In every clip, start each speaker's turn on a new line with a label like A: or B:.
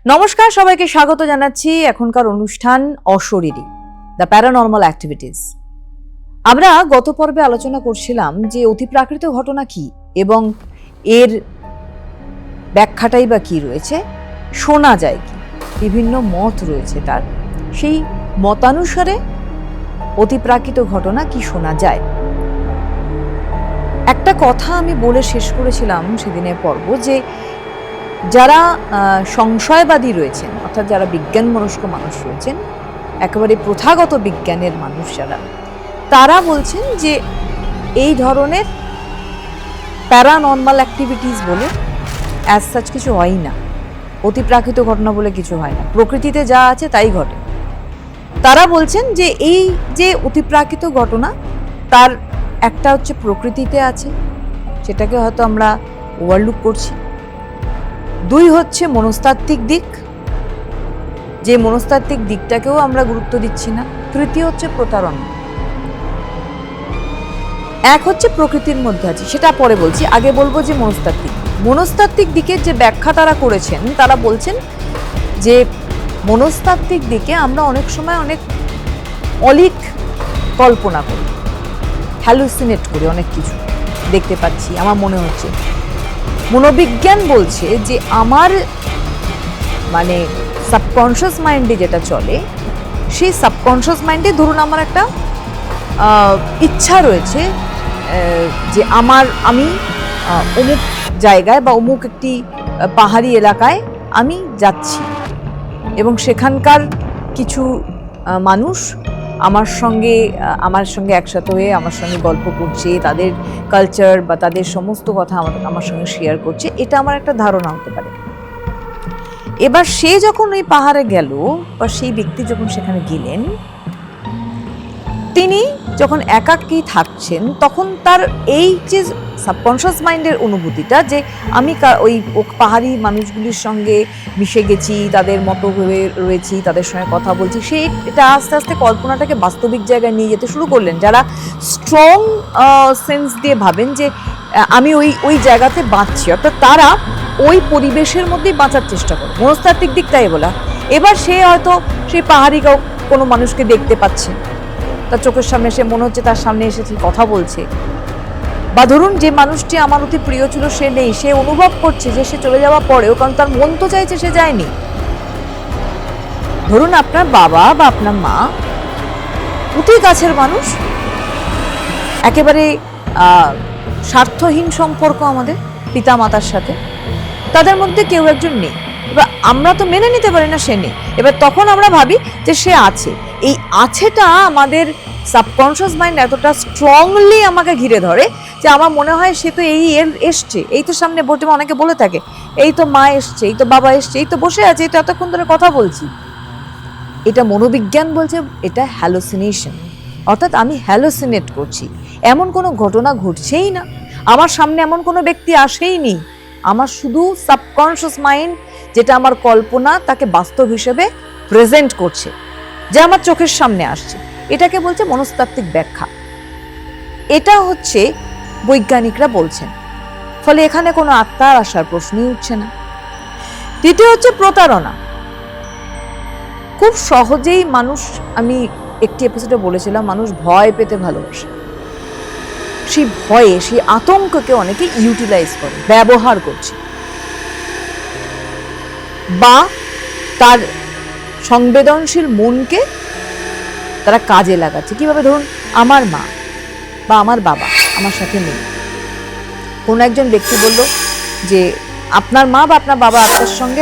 A: নমস্কার, সবাইকে স্বাগত জানাচ্ছি এখনকার অনুষ্ঠান অশরীরী, দ্য প্যারানর্মাল অ্যাক্টিভিটিস। আমরা গত পর্বে আলোচনা করছিলাম যে অতিপ্রাকৃত ঘটনা কি এবং এর ব্যাখ্যাটাই বা কি রয়েছে, শোনা যায় কি, বিভিন্ন মত রয়েছে তার। সেই মতানুসারে অতিপ্রাকৃত ঘটনা কি শোনা যায়। একটা কথা আমি বলে শেষ করেছিলাম সেদিনের পর্ব, যে যারা সংশয়বাদী রয়েছেন, অর্থাৎ যারা বিজ্ঞান মনস্ক মানুষ রয়েছেন, একেবারে প্রথাগত বিজ্ঞানের মানুষ যারা, তারা বলছেন যে এই ধরনের প্যারানর্মাল অ্যাক্টিভিটিস বলে অ্যাজ সাচ কিছু হয় না, অতিপ্রাকৃত ঘটনা বলে কিছু হয় না, প্রকৃতিতে যা আছে তাই ঘটে। তারা বলছেন যে এই যে অতিপ্রাকৃত ঘটনা, তার একটা হচ্ছে প্রকৃতিতে আছে, সেটাকে হয়তো আমরা ওভারলুক করছি। দুই হচ্ছে মনস্তাত্ত্বিক দিক, যে মনস্তাত্ত্বিক দিকটাকেও আমরা গুরুত্ব দিচ্ছি না। তৃতীয় হচ্ছে প্রতারণা। এক হচ্ছে প্রকৃতির মধ্যে আছে, সেটা পরে বলছি, আগে বলবো যে মনস্তাত্ত্বিক দিকের যে ব্যাখ্যা তারা করেছেন, তারা বলছেন যে মনস্তাত্ত্বিক দিকে আমরা অনেক সময় অনেক অলীক কল্পনা করি, হ্যালুসিনেট করি, অনেক কিছু দেখতে পাচ্ছি, আমার মনে হচ্ছে। মনোবিজ্ঞান বলছে যে আমার মানে সাবকনশিয়াস মাইন্ডে যেটা চলে, সেই সাবকনশিয়াস মাইন্ডে ধরুন আমার একটা ইচ্ছা রয়েছে যে আমি অমুক জায়গায় বা অমুক একটি পাহাড়ি এলাকায় আমি যাচ্ছি এবং সেখানকার কিছু মানুষ আমার সঙ্গে একসাথে হয়ে আমার সঙ্গে গল্প করছে, তাদের কালচার বা তাদের সমস্ত কথা আমার সঙ্গে শেয়ার করছে, এটা আমার একটা ধারণা হতে পারে। এবার সে যখন ওই পাহাড়ে গেল বা সেই ব্যক্তি যখন সেখানে গেলেন, তিনি যখন একাকী থাকছেন, তখন তার এই যে সাবকনশিয়াস মাইন্ডের অনুভূতিটা, যে আমি ওই পাহাড়ি মানুষগুলির সঙ্গে মিশে গেছি, তাদের মতো হয়ে রয়েছি, তাদের সঙ্গে কথা বলছি, এটা আস্তে আস্তে কল্পনাটাকে বাস্তবিক জায়গায় নিয়ে যেতে শুরু করলেন। যারা স্ট্রং সেন্স দিয়ে ভাবেন যে আমি ওই জায়গাতে বাঁচছি, অর্থাৎ তারা ওই পরিবেশের মধ্যেই বাঁচার চেষ্টা করে, মনস্তাত্ত্বিক দিক তাই বলা। এবার সে হয়তো সেই পাহাড়ি কোনো মানুষকে দেখতে পাচ্ছে, তার চোখের সামনে সে মনে হচ্ছে তার সামনে এসে কথা বলছে, বা ধরুন যে মানুষটি আমার অতি প্রিয় ছিল সে নেই, সে অনুভব করছে যে সে চলে যাওয়া পরেও, কারণ তার মন তো চাইছে সে যায়নি। ধরুন আপনার বাবা বা আপনার মা অতি কাছের মানুষ, একেবারে স্বার্থহীন সম্পর্ক আমাদের পিতা মাতার সাথে, তাদের মধ্যে কেউ একজন নেই। এবার আমরা তো মেনে নিতে পারি না সে নেই, এবার তখন আমরা ভাবি যে সে আছে। এই আছেটা আমাদের সাবকনশিয়াস মাইন্ড এতটা স্ট্রংলি আমাকে ঘিরে ধরে যে আমার মনে হয় সে তো এসছে, এই তো সামনে বসে, অনেকে বলে থাকে এই তো মা এসছে, এই তো বাবা এসছে, এই তো বসে আছে, এই তো এতক্ষণ ধরে কথা বলছি। এটা মনোবিজ্ঞান বলছে এটা হ্যালুসিনেশন, অর্থাৎ আমি হ্যালুসিনেট করছি, এমন কোনো ঘটনা ঘটছেই না, আমার সামনে এমন কোনো ব্যক্তি আসেইনি, আমার শুধু সাবকনশিয়াস মাইন্ড যেটা আমার কল্পনা তাকে বাস্তব হিসেবে প্রেজেন্ট করছে, যে আমার চোখের সামনে আসছে। এটাকে বলছে মনস্তাত্ত্বিক ব্যাখ্যা। এটা হচ্ছে বৈজ্ঞানিকরা বলছেন। ফলে এখানে কোনো আত্মার আসার প্রশ্নই উঠছে না। দ্বিতীয় হচ্ছে প্রতারণা। খুব সহজেই মানুষ, আমি একটি এপিসোডে বলেছিলাম, মানুষ ভয় পেতে ভালোবাসে। সেই ভয়ে, সেই আতঙ্ককে অনেকে ইউটিলাইজ করে, ব্যবহার করছে, বা তার সংবেদনশীল মনকে তারা কাজে লাগাচ্ছে। কিভাবে? ধরুন আমার মা বা আমার বাবা আমার সাথে নেই, কোনো একজন ব্যক্তি বলল যে আপনার মা বা আপনার বাবা, আপনার সঙ্গে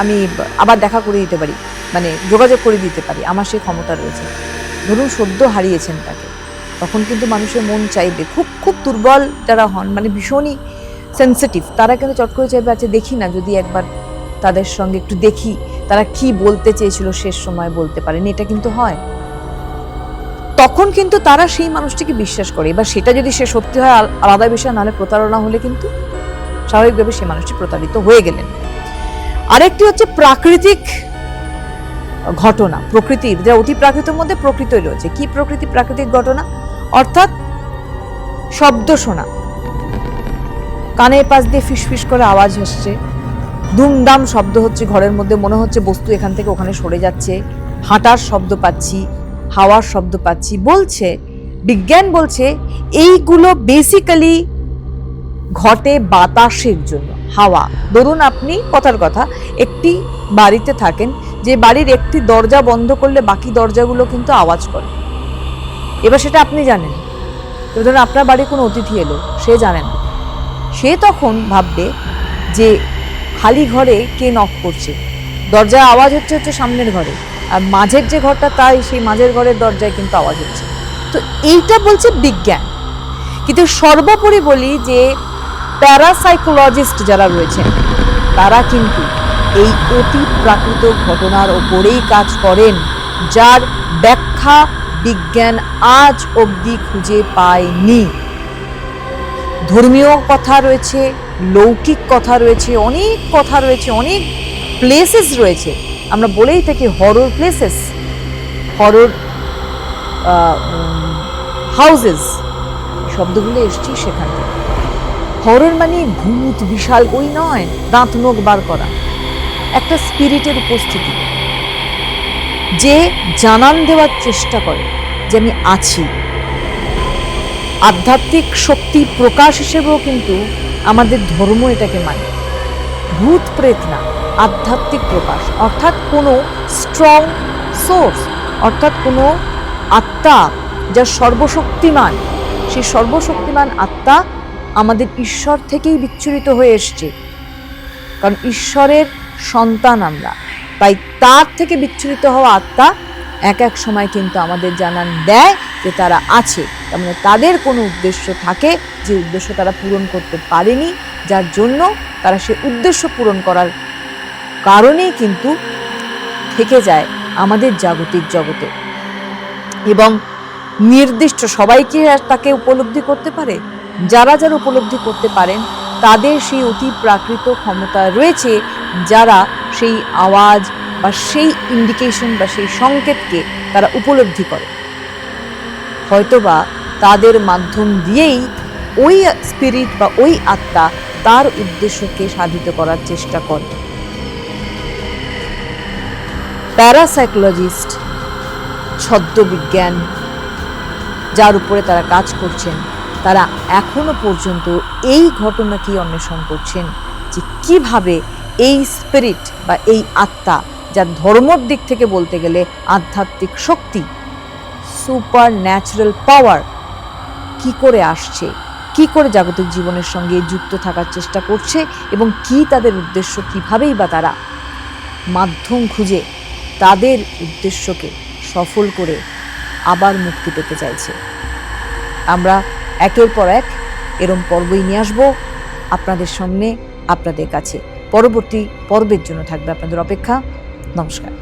A: আমি আবার দেখা করে দিতে পারি, মানে যোগাযোগ করে দিতে পারি, আমার সেই ক্ষমতা রয়েছে। ধরুন সদ্য হারিয়েছেন তাকে, তখন কিন্তু মানুষের মন চাইবে, খুব খুব দুর্বল যারা হন, মানে ভীষণই সেন্সিটিভ, তারা কিন্তু চট করে চাইবে আচ্ছা দেখি না, যদি একবার তাদের সঙ্গে একটু দেখি তারা কি বলতে চেয়েছিল, শেষ সময় বলতে পারেনি, এটা কিন্তু হয়। তখন কিন্তু তারা সেই মানুষটিকে বিশ্বাস করে। এবার সেটা যদি সে সত্যি হয় আলাদা বিষয়, নাহলে প্রতারণা হলে কিন্তু স্বাভাবিকভাবে সেই মানুষটি প্রতারিত হয়ে গেলেন। আরেকটি হচ্ছে প্রাকৃতিক ঘটনা, প্রকৃতির, যা অতি প্রাকৃতির মধ্যে প্রকৃতই রয়েছে। কি প্রাকৃতিক ঘটনা? অর্থাৎ শব্দ শোনা, কানের পাশ দিয়ে ফিসফিস করে আওয়াজ আসছে, দুমদাম শব্দ হচ্ছে ঘরের মধ্যে, মনে হচ্ছে বস্তু এখান থেকে ওখানে সরে যাচ্ছে, হাঁটার শব্দ পাচ্ছি, হাওয়ার শব্দ পাচ্ছি। বলছে, বিজ্ঞান বলছে এইগুলো বেসিক্যালি ঘটে বাতাসের জন্য, হাওয়া। ধরুন আপনি কথার কথা একটি বাড়িতে থাকেন, যে বাড়ির একটি দরজা বন্ধ করলে বাকি দরজাগুলো কিন্তু আওয়াজ করে। এবার সেটা আপনি জানেন, এবার ধরুন আপনার বাড়ি কোনো অতিথি এলো, সে জানে না, সে তখন ভাববে যে খালি ঘরে কে নক করছে, দরজায় আওয়াজ হচ্ছে সামনের ঘরে, আর মাঝের যে ঘরটা তাই সেই মাঝের ঘরের দরজায় কিন্তু আওয়াজ হচ্ছে। তো এইটা বলছে বিজ্ঞান। কিন্তু সর্বোপরি বলি যে প্যারাসাইকোলজিস্ট যারা রয়েছেন তারা কিন্তু এই অতি প্রাকৃত ঘটনার ওপরেই কাজ করেন, যার ব্যাখ্যা বিজ্ঞান আজ অবধি খুঁজে পায়নি। ধর্মীয় কথা রয়েছে, লৌকিক কথা রয়েছে, অনেক কথা রয়েছে, অনেক প্লেসেস রয়েছে। আমরা বলেই থাকি হরর প্লেসেস, হরর হাউসেস, শব্দগুলো এসছে সেখান থেকে। হরর মানে ভূত বিশাল ওই নয়, দাঁত নখ বার করা, একটা স্পিরিটের উপস্থিতি যে জানান দেওয়ার চেষ্টা করে যে আমি আছি। আধ্যাত্মিক শক্তি প্রকাশ হিসেবেও কিন্তু আমাদের ধর্ম এটাকে মানে। ভূত প্রেত না, আধ্যাত্মিক প্রকাশ, অর্থাৎ কোনো স্ট্রং সোর্স, অর্থাৎ কোনো আত্মা যা সর্বশক্তিমান, সেই সর্বশক্তিমান আত্মা আমাদের ঈশ্বর থেকেই বিচ্ছুরিত হয়ে এসছে, কারণ ঈশ্বরের সন্তান আমরা। তাই তার থেকে বিচ্ছুরিত হওয়া আত্মা এক এক সময় কিন্তু আমাদের জানান দেয় যে তারা আছে, তার মানে তাদের কোনো উদ্দেশ্য থাকে, যে উদ্দেশ্য তারা পূরণ করতে পারেনি, যার জন্য তারা সে উদ্দেশ্য পূরণ করার কারণেই কিন্তু থেকে যায় আমাদের জাগতিক জগতে। এবং নির্দিষ্ট সবাইকে তাকে উপলব্ধি করতে পারে, যারা যারা উপলব্ধি করতে পারেন তাদের সেই অতি প্রাকৃত ক্ষমতা রয়েছে, যারা সেই আওয়াজ বা সেই ইন্ডিকেশন বা সেই সংকেতকে তারা উপলব্ধি করে। হয়তোবা তাদের মাধ্যম দিয়েই ওই স্পিরিট বা ওই আত্মা তার উদ্দেশ্যকে সাধিত করার চেষ্টা করে। প্যারাসাইকোলজিস্ট, ছদ্মবিজ্ঞান যার উপরে তারা কাজ করছেন, তারা এখনো পর্যন্ত এই ঘটনাকেই অন্বেষণ করছেন যে কিভাবে এই স্পিরিট বা এই আত্মা, যা ধর্মর দিক থেকে বলতে গেলে আধ্যাত্মিক শক্তি, সুপার ন্যাচারাল পাওয়ার, কি করে আসছে, কি করে জাগতিক জীবনের সঙ্গে যুক্ত থাকার চেষ্টা করছে, এবং কি তাদের উদ্দেশ্য, কিভাবেই বা তারা মাধ্যম খুঁজে তাদের উদ্দেশ্যকে সফল করে আবার মুক্তি পেতে চাইছে। আমরা একের পর এক এরম পর্বই নিয়ে আসবো আপনাদের সামনে, আপনাদের কাছে। পরবর্তী পর্বের জন্য থাকবে আপনাদের অপেক্ষা। নমস্কার।